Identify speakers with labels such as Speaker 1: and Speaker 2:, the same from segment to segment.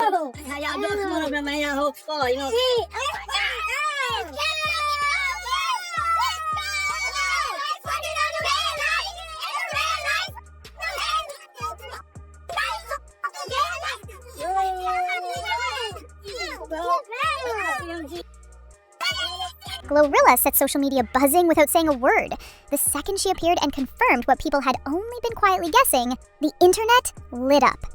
Speaker 1: How y'all doing? Come on up here, man. Y'all whole score, you know.
Speaker 2: Glorilla set social media buzzing without saying a word. The second she appeared and confirmed what people had only been quietly guessing, the internet lit up.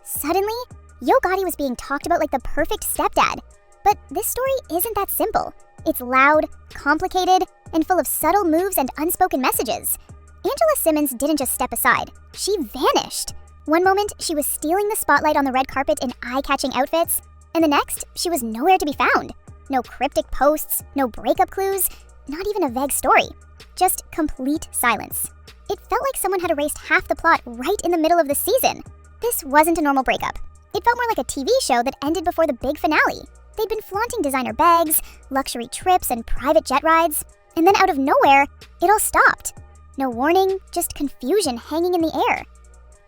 Speaker 2: Suddenly, Yo Gotti was being talked about like the perfect stepdad. But this story isn't that simple. It's loud, complicated, and full of subtle moves and unspoken messages. Angela Simmons didn't just step aside. She vanished. One moment, she was stealing the spotlight on the red carpet in eye-catching outfits, and the next, she was nowhere to be found. No cryptic posts, no breakup clues, not even a vague story. Just complete silence. It felt like someone had erased half the plot right in the middle of the season. This wasn't a normal breakup. It felt more like a TV show that ended before the big finale. They'd been flaunting designer bags, luxury trips, and private jet rides, and then out of nowhere, it all stopped. No warning, just confusion hanging in the air.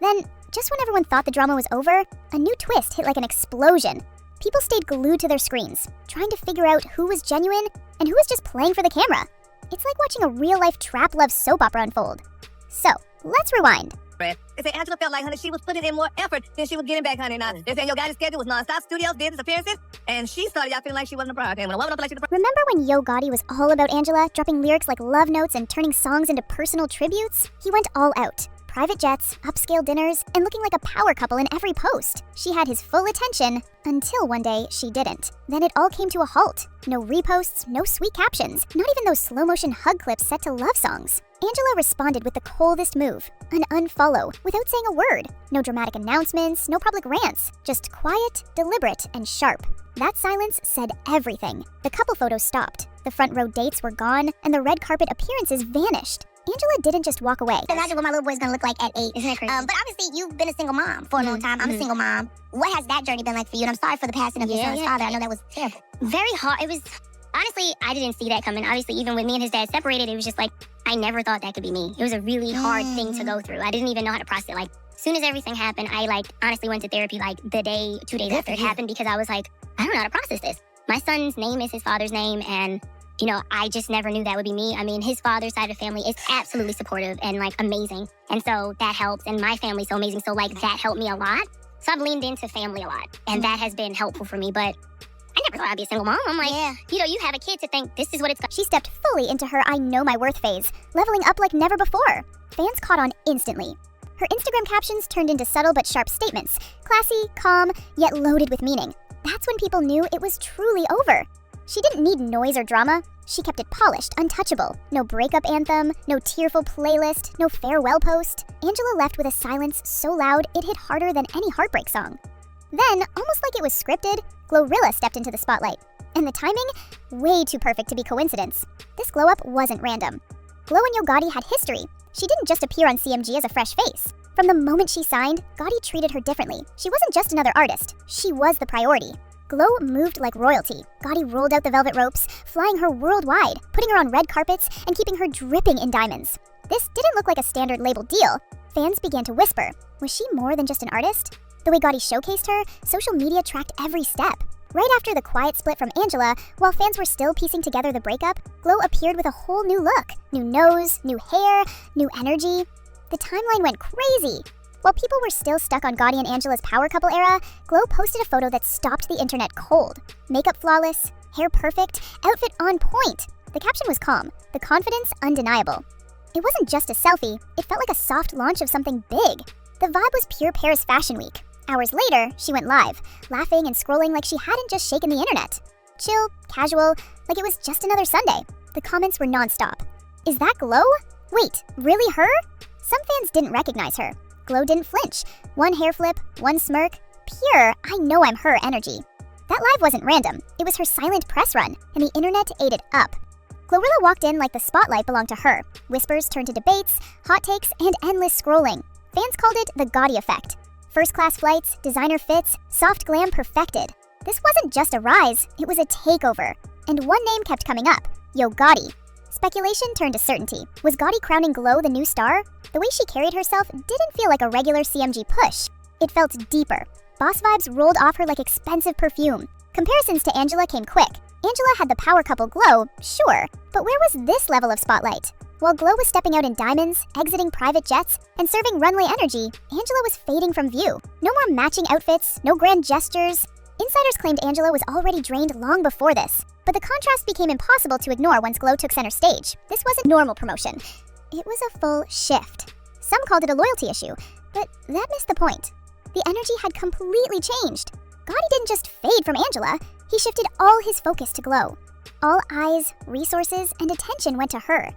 Speaker 2: Then, just when everyone thought the drama was over, a new twist hit like an explosion. People stayed glued to their screens, trying to figure out who was genuine and who was just playing for the camera. It's like watching a real-life trap love soap opera unfold. So, let's rewind.
Speaker 1: They say Angela felt like, honey, she was putting in more effort than she was getting back, honey. Now, they say Yo Gotti's schedule was non-stop studios, business appearances, and she started out feeling like she wasn't a priority. And when a woman don't feel like she's a priority.
Speaker 2: Remember when Yo Gotti was all about Angela, dropping lyrics like love notes and turning songs into personal tributes? He went all out. Private jets, upscale dinners, and looking like a power couple in every post. She had his full attention, until one day she didn't. Then it all came to a halt. No reposts, no sweet captions, not even those slow-motion hug clips set to love songs. Angela responded with the coldest move, an unfollow, without saying a word. No dramatic announcements, no public rants, just quiet, deliberate, and sharp. That silence said everything. The couple photos stopped, the front row dates were gone, and the red carpet appearances vanished. Angela didn't just walk away.
Speaker 3: Imagine what my little boy's gonna look like at 8.
Speaker 2: Isn't that crazy?
Speaker 3: But obviously, you've been a single mom for a long time. I'm a single mom. What has that journey been like for you? And I'm sorry for the passing of your son's father. I know that was terrible.
Speaker 4: Very hard. It was, honestly, I didn't see that coming. Obviously, even with me and his dad separated, it was just like, I never thought that could be me. It was a really hard thing to go through. I didn't even know how to process it. Like, as soon as everything happened, I honestly went to therapy the day, 2 days after it happened, because I was like, I don't know how to process this. My son's name is his father's name, and I just never knew that would be me. I mean, his father's side of the family is absolutely supportive and amazing. And so that helps. And my family's so amazing. So that helped me a lot. So I've leaned into family a lot. And that has been helpful for me. But I never thought I'd be a single mom. I'm like, you have a kid to think this is what it's got.
Speaker 2: She stepped fully into her I know my worth phase, leveling up like never before. Fans caught on instantly. Her Instagram captions turned into subtle but sharp statements. Classy, calm, yet loaded with meaning. That's when people knew it was truly over. She didn't need noise or drama. She kept it polished, untouchable. No breakup anthem, no tearful playlist, no farewell post. Angela left with a silence so loud it hit harder than any heartbreak song. Then, almost like it was scripted, Glorilla stepped into the spotlight. And the timing? Way too perfect to be coincidence. This glow-up wasn't random. Glo and Yo Gotti had history. She didn't just appear on CMG as a fresh face. From the moment she signed, Gotti treated her differently. She wasn't just another artist. She was the priority. Glo moved like royalty. Gotti rolled out the velvet ropes, flying her worldwide, putting her on red carpets, and keeping her dripping in diamonds. This didn't look like a standard label deal. Fans began to whisper, was she more than just an artist? The way Gotti showcased her, social media tracked every step. Right after the quiet split from Angela, while fans were still piecing together the breakup, Glo appeared with a whole new look. New nose, new hair, new energy. The timeline went crazy. While people were still stuck on Gotti and Angela's power couple era, Glo posted a photo that stopped the internet cold. Makeup flawless, hair perfect, outfit on point. The caption was calm, the confidence undeniable. It wasn't just a selfie, it felt like a soft launch of something big. The vibe was pure Paris Fashion Week. Hours later, she went live, laughing and scrolling like she hadn't just shaken the internet. Chill, casual, like it was just another Sunday. The comments were nonstop. Is that Glo? Wait, really her? Some fans didn't recognize her. Glo didn't flinch. One hair flip, one smirk. Pure, I know I'm her energy. That live wasn't random. It was her silent press run, and the internet ate it up. Glorilla walked in like the spotlight belonged to her. Whispers turned to debates, hot takes, and endless scrolling. Fans called it the Gotti effect. First-class flights, designer fits, soft glam perfected. This wasn't just a rise, it was a takeover. And one name kept coming up, Yo Gotti. Speculation turned to certainty. Was Gotti crowning Glo the new star? The way she carried herself didn't feel like a regular CMG push. It felt deeper, Boss vibes rolled off her like expensive perfume. Comparisons to Angela came quick. Angela had the power couple Glow, sure, but where was this level of spotlight? While Glow was stepping out in diamonds, exiting private jets, and serving runway energy, Angela was fading from view. No more matching outfits, no grand gestures. Insiders claimed Angela was already drained long before this, but the contrast became impossible to ignore once Glow took center stage. This wasn't normal promotion. It was a full shift. Some called it a loyalty issue, but that missed the point. The energy had completely changed. Gotti didn't just fade from Angela, he shifted all his focus to Glow. All eyes, resources, and attention went to her.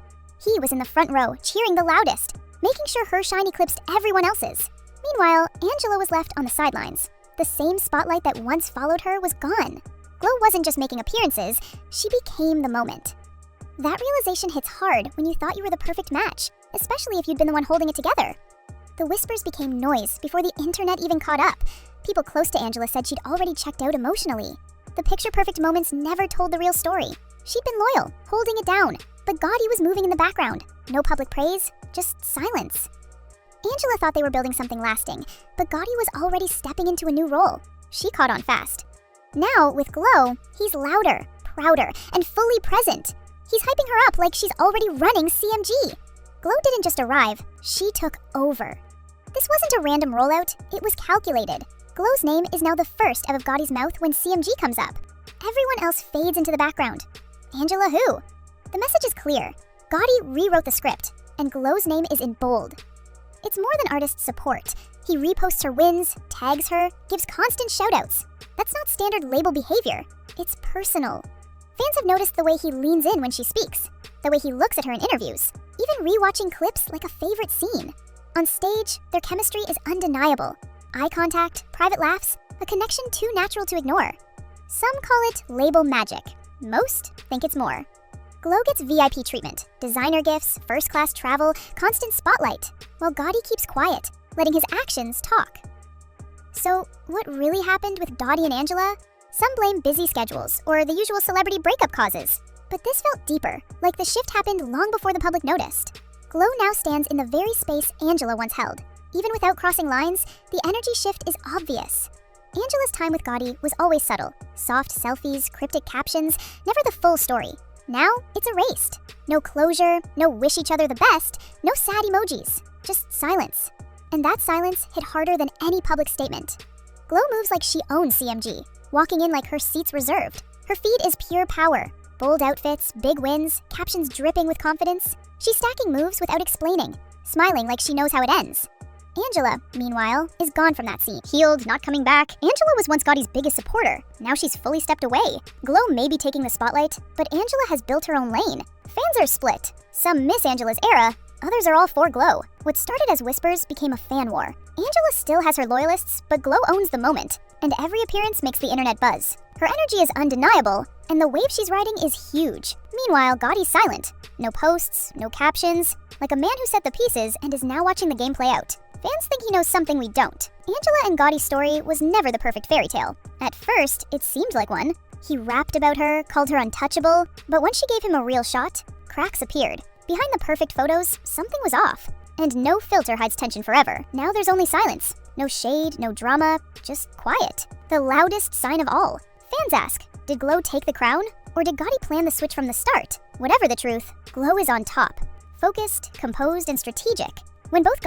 Speaker 2: He was in the front row, cheering the loudest, making sure her shine eclipsed everyone else's. Meanwhile, Angela was left on the sidelines. The same spotlight that once followed her was gone. Glow wasn't just making appearances, she became the moment. That realization hits hard when you thought you were the perfect match, especially if you'd been the one holding it together. The whispers became noise before the internet even caught up. People close to Angela said she'd already checked out emotionally. The picture-perfect moments never told the real story. She'd been loyal, holding it down, but Gotti was moving in the background. No public praise, just silence. Angela thought they were building something lasting, but Gotti was already stepping into a new role. She caught on fast. Now, with Glow, he's louder, prouder, and fully present. He's hyping her up like she's already running CMG. Glow didn't just arrive, she took over. This wasn't a random rollout, it was calculated. Glow's name is now the first out of Gotti's mouth when CMG comes up. Everyone else fades into the background. Angela who? The message is clear. Gotti rewrote the script, and Glow's name is in bold. It's more than artist support. He reposts her wins, tags her, gives constant shoutouts. That's not standard label behavior. It's personal. Fans have noticed the way he leans in when she speaks, the way he looks at her in interviews, even rewatching clips like a favorite scene. On stage, their chemistry is undeniable. Eye contact, private laughs, a connection too natural to ignore. Some call it label magic. Most think it's more. Glow gets VIP treatment, designer gifts, first-class travel, constant spotlight, while Gotti keeps quiet, letting his actions talk. So, what really happened with Gotti and Angela? Some blame busy schedules or the usual celebrity breakup causes. But this felt deeper, like the shift happened long before the public noticed. Glow now stands in the very space Angela once held. Even without crossing lines, the energy shift is obvious. Angela's time with Gotti was always subtle. Soft selfies, cryptic captions, never the full story. Now, it's erased. No closure, no wish each other the best, no sad emojis, just silence. And that silence hit harder than any public statement. Glow moves like she owns CMG, walking in like her seat's reserved. Her feed is pure power. Bold outfits, big wins, captions dripping with confidence. She's stacking moves without explaining, smiling like she knows how it ends. Angela, meanwhile, is gone from that scene. Healed, not coming back. Angela was once Gotti's biggest supporter. Now she's fully stepped away. Glow may be taking the spotlight, but Angela has built her own lane. Fans are split. Some miss Angela's era, others are all for Glow. What started as whispers became a fan war. Angela still has her loyalists, but Glow owns the moment, and every appearance makes the internet buzz. Her energy is undeniable, and the wave she's riding is huge. Meanwhile, Gotti's silent. No posts, no captions, like a man who set the pieces and is now watching the game play out. Fans think he knows something we don't. Angela and Gotti's story was never the perfect fairy tale. At first, it seemed like one. He rapped about her, called her untouchable, but once she gave him a real shot, cracks appeared. Behind the perfect photos, something was off. And no filter hides tension forever. Now there's only silence. No shade, no drama, just quiet. The loudest sign of all. Fans ask, did Glow take the crown? Or did Gotti plan the switch from the start? Whatever the truth, Glow is on top. Focused, composed, and strategic. When both